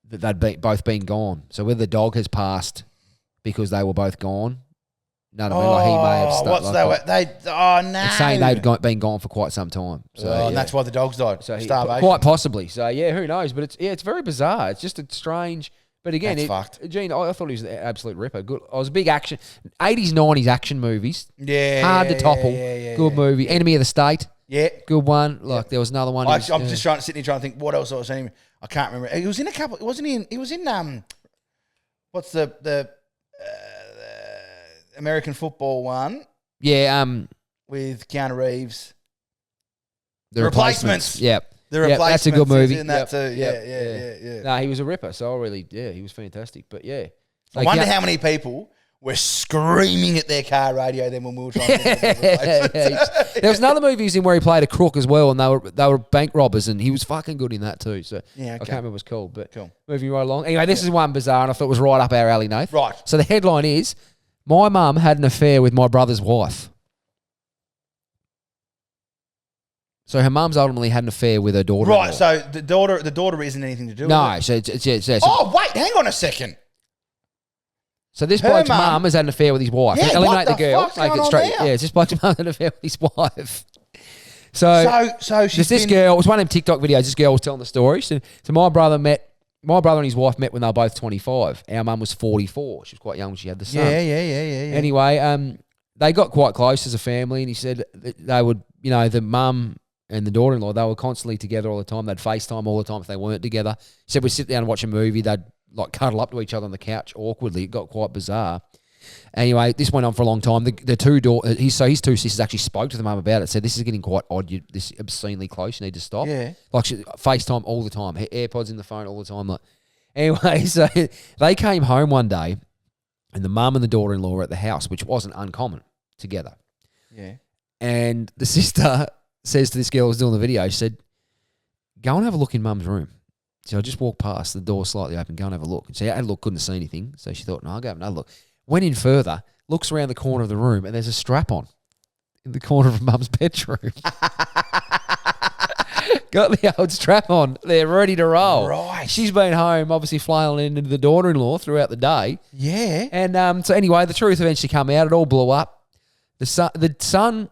that both been gone. So whether the dog has passed because they were both gone, no, I mean, like he may have. It's saying they've been gone for quite some time. So And that's why the dogs died. so Starvation. quite possibly. So yeah, who knows? But it's very bizarre. It's just a strange. But again, That's fucked. Gene, I thought he was an absolute ripper. Good. I was a big action, 80s, 90s action movies. Yeah. Hard to topple. Yeah, Good movie. Enemy of the State. Yeah. Good one. Like there was another one. I'm just sitting here trying to think what else I was saying. I can't remember. He was in a couple. Wasn't he? He was in what's the American football one Yeah. with Keanu Reeves? The Replacements. Yep. The Yep, Replacements. that's a good movie. In that Yep, too. yep, Yeah. No, he was a ripper. So I really, he was fantastic. But yeah. I wonder how many people were screaming at their car radio then when we were trying to get the Replacements. There was another movie he was in where he played a crook as well, and they were bank robbers, and he was fucking good in that too. So Yeah, I okay. can't remember what it's called, but Cool. moving right along. Anyway, this is one bizarre, and I thought it was right up our alley, Nath. Right. So the headline is, my mum had an affair with my brother's wife. So her mum's ultimately had an affair with her daughter. Right. So the daughter isn't anything to do with No, it. so it's Oh wait, hang on a second. so this her bloke's mum- mum has had an affair with his wife. Yeah, Eliminate what the the girl. fuck's Make going it on straight. there? Yeah, it's this bloke's mum had an affair with his wife. So So she's girl, it was one of them TikTok videos. This girl was telling the story. So my brother and his wife met when they were both 25. Our mum was 44. She was quite young when she had the son. Yeah. Anyway, they got quite close as a family, and he said that they would, the mum and the daughter-in-law, they were constantly together all the time. They'd FaceTime all the time if they weren't together. She said we'd sit down and watch a movie. They'd like cuddle up to each other on the couch awkwardly. It got quite bizarre. Anyway, this went on for a long time. The his two sisters actually spoke to the mum about it. Said this is getting quite odd. This obscenely close. You need to stop. Yeah. Like FaceTime all the time. AirPods in the phone all the time. Like anyway, so they came home one day, and the mum and the daughter-in-law were at the house, which wasn't uncommon together. Yeah. And the sister says to this girl who was doing the video, she said, "Go and have a look in mum's room." So I just walked past, the door slightly open, go and have a look. And she had a look, couldn't see anything. So she thought, no, I'll go have another look. Went in further, looks around the corner of the room, and there's a strap on in the corner of mum's bedroom. Got the old strap on. They're ready to roll. Right. She's been home, obviously flailing into the daughter-in-law throughout the day. Yeah. And so anyway, the truth eventually came out. It all blew up. The son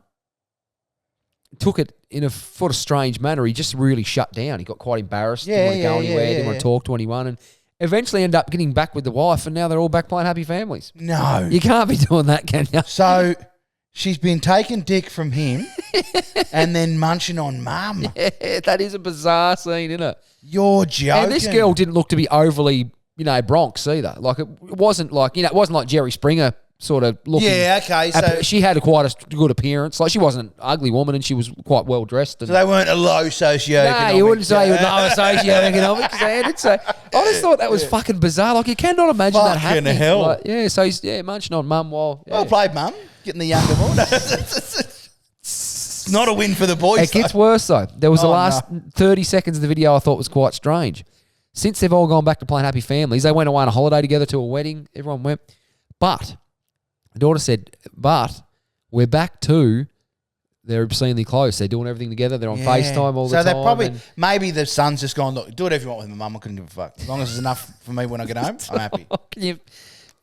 took it in a sort of strange manner. He just really shut down. He got quite embarrassed. Didn't want to go anywhere. Didn't want to talk to anyone. And eventually ended up getting back with the wife, and now they're all back playing happy families. No. You can't be doing that, can you? So she's been taking dick from him and then munching on mum. Yeah, that is a bizarre scene, isn't it? You're joking. And this girl didn't look to be overly, Bronx either. Like it wasn't like, it wasn't like Jerry Springer sort of looking. Yeah, okay. So she had quite a good appearance. Like she wasn't an ugly woman, and she was quite well dressed. they weren't a low socioeconomic. No, you wouldn't say you were lower socioeconomic standard. So I just thought that was fucking bizarre. Like you cannot imagine that Fucking happening. hell. Like, so he's munching on mum while. Yeah. Well played, mum. Getting the younger one. It's not a win for the boys. It gets worse though. There was the last 30 seconds of the video I thought was quite strange. Since they've all gone back to playing happy families, they went away on a holiday together to a wedding. Everyone went. But the daughter said, but we're back to they're obscenely close. They're doing everything together. They're on FaceTime all the time. So they're probably, maybe the son's just gone, look, do whatever you want with my mum. I couldn't give a fuck. As long as it's enough for me when I get home, I'm happy.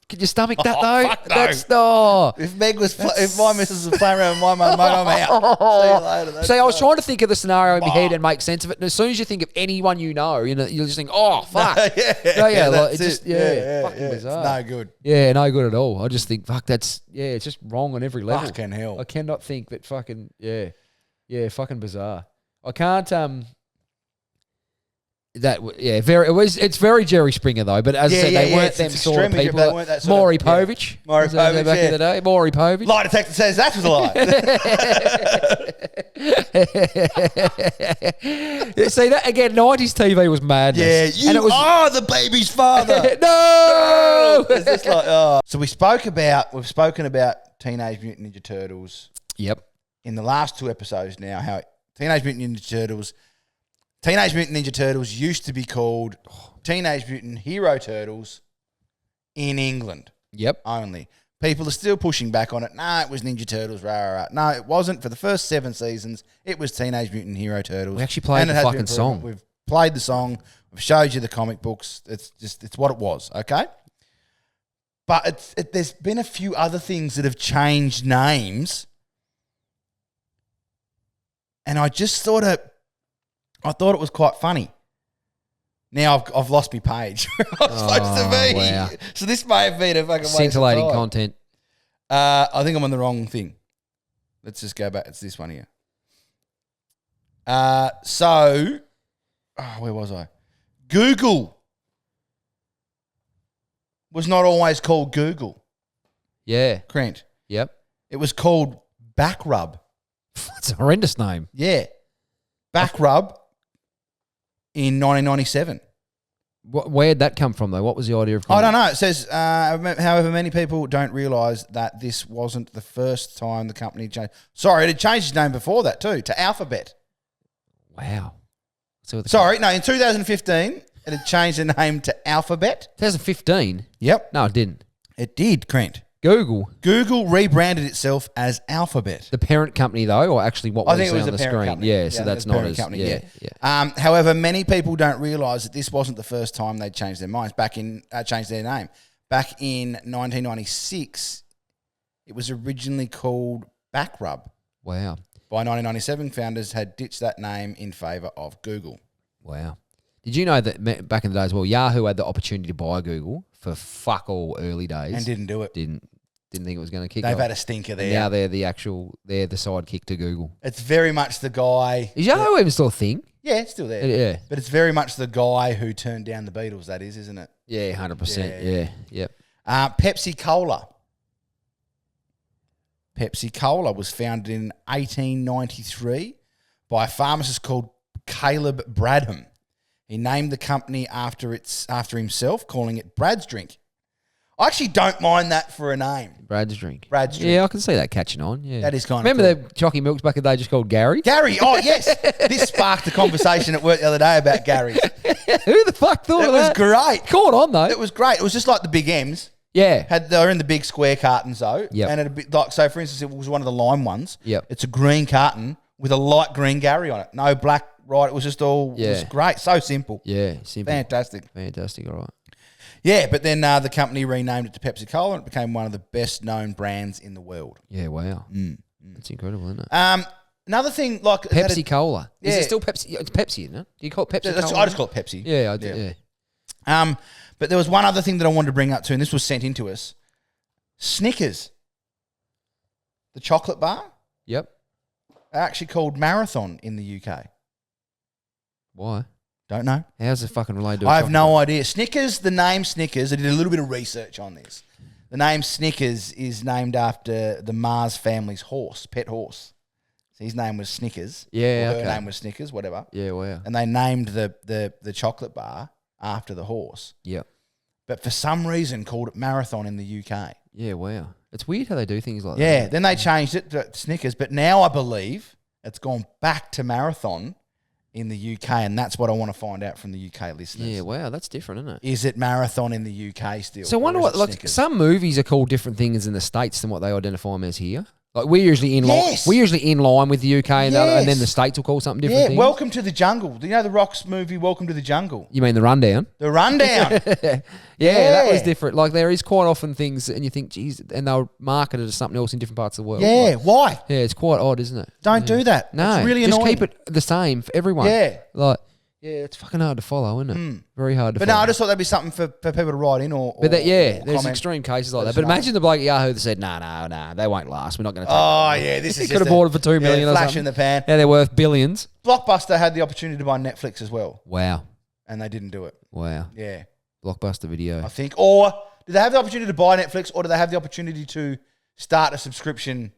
Can you stomach that though? Fuck no. That's no. If my missus was playing around with my mum, mate, I'm out. See you later. See, I was trying to think of the scenario in my head and make sense of it. And as soon as you think of anyone you'll just think, oh, fuck. Like, that's it just, it. fucking bizarre. It's no good. Yeah, no good at all. I just think, fuck, it's just wrong on every level. Fucking hell. I cannot think that fucking, fucking bizarre. I can't, it's very Jerry Springer though, but as I said, they weren't them sort of people. They weren't that sort Maury of, Povich. Maury Povich, back in the day. Maury Povich. Lie detector says that was a lie. See that again? 90s TV was madness. Yeah, you are the baby's father. No. It's just like, oh. So we've spoken about Teenage Mutant Ninja Turtles. Yep. In the last two episodes now, how Teenage Mutant Ninja Turtles used to be called Teenage Mutant Hero Turtles in England. Yep. Only. People are still pushing back on it. No, it was Ninja Turtles, rah, rah, rah. No, it wasn't. For the first 7 seasons, it was Teenage Mutant Hero Turtles. We actually played the fucking song. We've played the song. We've showed you the comic books. It's what it was, okay? But there's been a few other things that have changed names. And I just thought it was quite funny. Now I've lost my page where I was supposed to be. Wow. So this may have been a fucking waste of Scintillating time. content. I think I'm on the wrong thing. Let's just go back. It's this one here. Where was I? Google was not always called Google. Yeah. Crent. Yep. It was called Back Rub. It's a horrendous name. Yeah. Back Rub in 1997. Where'd that come from, though? What was the idea of I don't know. It says, however, many people don't realise that this wasn't the first time the company changed. Sorry, it had changed its name before that too, to Alphabet. Wow. In 2015, it had changed the name to Alphabet. 2015? Yep. No, it didn't. It did, Crent. Google rebranded itself as Alphabet. The parent company, though, or actually what I we think see it was on the the parent screen? company. Yeah, so that's not as... company, yeah. However, many people don't realise that this wasn't the first time they changed their minds. Changed their name. Back in 1996, it was originally called Back Rub. Wow. By 1997, founders had ditched that name in favour of Google. Wow. Did you know that back in the day as well, Yahoo had the opportunity to buy Google for fuck all early days? And didn't do it. Didn't. didn't think it was going to kick They've off. had a stinker And there. now they're the sidekick to Google. It's very much the guy. Is Yahoo even still a thing? Yeah, it's still there. Yeah. But it's very much the guy who turned down the Beatles, that is, isn't it? Yeah, 100%. Yeah. Yep. Pepsi Cola. Pepsi Cola was founded in 1893 by a pharmacist called Caleb Bradham. He named the company after himself, calling it Brad's Drink. I actually don't mind that for a name. Brad's Drink. Brad's Drink. Yeah, I can see that catching on. Yeah, That is kind of Remember cool. the Chalky Milks back in the day just called Gary? Gary. Oh, yes. This sparked a conversation at work the other day about Gary. Who the fuck thought It of was that? great. Caught on though. It was great. It was just like the Big M's. Yeah. They were in the big square cartons though. Yep. And it'd be like, so for instance, it was one of the lime ones. Yep. It's a green carton with a light green Gary on it. No black, right? It was just all, it was Yeah. great. So simple. Yeah, simple. Fantastic. Fantastic, all right. Yeah, but then the company renamed it to Pepsi Cola and it became one of the best known brands in the world. Yeah, wow. That's incredible, isn't it? Another thing, like Pepsi Cola. Is Yeah. it still Pepsi? It's Pepsi, isn't it? Do you call it Pepsi I Cola? just call it Pepsi. Yeah, I do. Yeah. But there was one other thing that I wanted to bring up too, and this was sent into us. Snickers, the chocolate bar, Yep. are actually called Marathon in the UK. Why? Don't know. How's it fucking related to I have chocolate no bar? idea. Snickers, the name Snickers, I did a little bit of research on this. The name Snickers is named after the Mars family's horse, pet horse. So his name was Snickers. Yeah, or her okay. name was Snickers, whatever. Yeah, wow. And they named the chocolate bar after the horse. Yep. But for some reason called it Marathon in the UK. Yeah, wow. It's weird how they do things like Yeah, that. then they changed it to Snickers, but now I believe it's gone back to Marathon in the UK, and that's what I want to find out from the UK listeners. Yeah, wow, that's different, isn't it? Is it Marathon in the UK still? So I wonder or is what, it like, Snickers? some movies are called different things in the States than what they identify them as here. Like, we're usually in Yes. line with the UK, and then Yes. the States will call something different Yeah, things. Welcome to the Jungle. Do you know the Rock's movie, Welcome to the Jungle? You mean The Rundown? The Rundown. Yeah, that was Yeah. different. Like, there is quite often things, and you think, geez, and they'll market it as something else in different parts of the world. Yeah, Like, why? yeah, it's quite odd, isn't it? Don't do that. No, It's really just annoying. keep it the same for everyone. Yeah. Like, yeah, it's fucking hard to follow, isn't it? Very hard to But follow. no, I just thought that'd be something for people to write in or But that, yeah, or there's comment. extreme cases like Let that. us But know. imagine the bloke at Yahoo that said, nah, they won't last. We're not going to take Oh, them." yeah, this He is could just have bought it for $2 million or flash something. in the pan. Yeah, they're worth billions. Blockbuster had the opportunity to buy Netflix as well, Wow. and they didn't do it. Wow. Yeah, Blockbuster Video. I think. Or do they have the opportunity to buy Netflix, or do they have the opportunity to start a subscription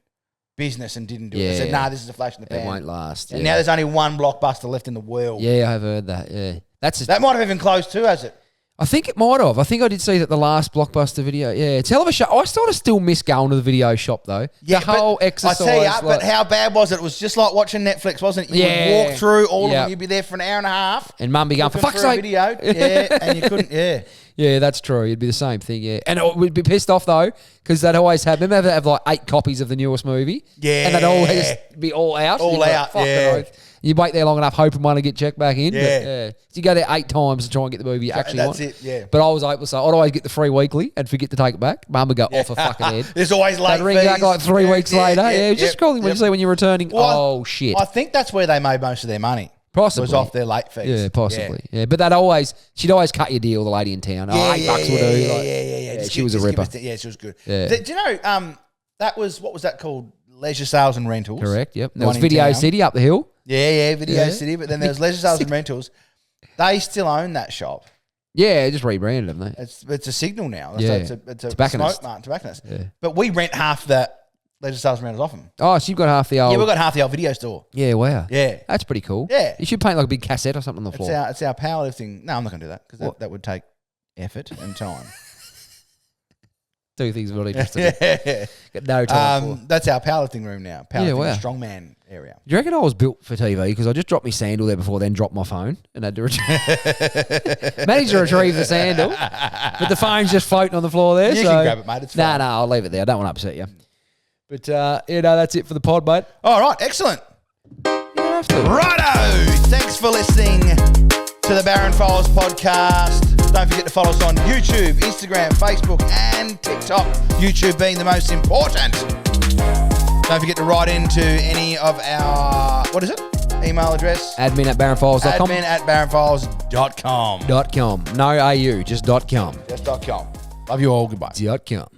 business and didn't do it? They said, Yeah. nah, this is a flash in the pan. It won't last. And yeah. now there's only one Blockbuster left in the world. Yeah, I have heard that. Yeah. That's That might have even closed too, has it? I think it might have. I think I did see that the last Blockbuster Video. Yeah, it's a hell of a show. I sort of still miss going to the video shop though. Yeah, the whole but exercise. I tell you, like- but how bad was it? It was just like watching Netflix, wasn't it? You Yeah. would walk through all of Yeah. them. You'd be there for an hour and a half. and Mum be going, for looking fuck's for a sake. video. Yeah, and you couldn't. Yeah. Yeah, that's true. It'd be the same thing, yeah. And we'd be pissed off, though, because they'd always have, remember they'd have like 8 copies of the newest movie? Yeah. And they'd always be all out. All You'd be like, out, "Fucking yeah. oath." You wait there long enough, hoping one to get checked back in. Yeah. But, yeah. So you go there 8 times to try and get the movie you actually that's want. it, yeah. But I was able to say, I'd always get the free weekly and forget to take it back. Mum would go off her fucking head. There's always late They'd ring back fees. like 3 weeks later. Yeah, just calling when you say when you're returning, Well, shit. I think that's where they made most of their money. Possibly. Was off their late fees. Yeah, possibly. Yeah, but she'd always cut your deal, the lady in town. Yeah, $8 will do. yeah, Like, yeah. Just she was a just give ripper. us yeah, she was good. Yeah. Do you know, that was, what was that called? Leisure Sales and Rentals. Correct, yep. The There was one in Video town. City up the hill. Yeah, Video Yeah. City. But then there was Leisure Sales and Rentals. They still own that shop. Yeah, just rebranded them, they. It's a Signal now. Yeah. It's a Tobacconist. smoke mart, tobacconist. Yeah. But we rent half that Leisure Sales and Rentals off them. Oh, so you've got half the old. Yeah, we've got half the old video store. Yeah, wow. Yeah. That's pretty cool. Yeah. You should paint like a big cassette or something on the floor. It's our powerlifting. No, I'm not going to do that because What? that would take effort and time. Two things really interesting. Yeah. Got no time for. That's our powerlifting room now. Powerlifting wow. strongman area. Do you reckon I was built for TV? Because I just dropped my sandal there before, then dropped my phone and had to managed to retrieve the sandal, but the phone's just floating on the floor there. You so can grab it, mate. It's fine. No, I'll leave it there. I don't want to upset you. But that's it for the pod, mate. All right, excellent. You don't have to. Righto. Thanks for listening to the Barron Files podcast. Don't forget to follow us on YouTube, Instagram, Facebook, and TikTok. YouTube being the most important. Don't forget to write into any of our, what is it? Email address? Admin@barronfiles.com. Admin@barronfiles.com. .com. No AU, just .com. Just .com. Love you all. Goodbye. .com.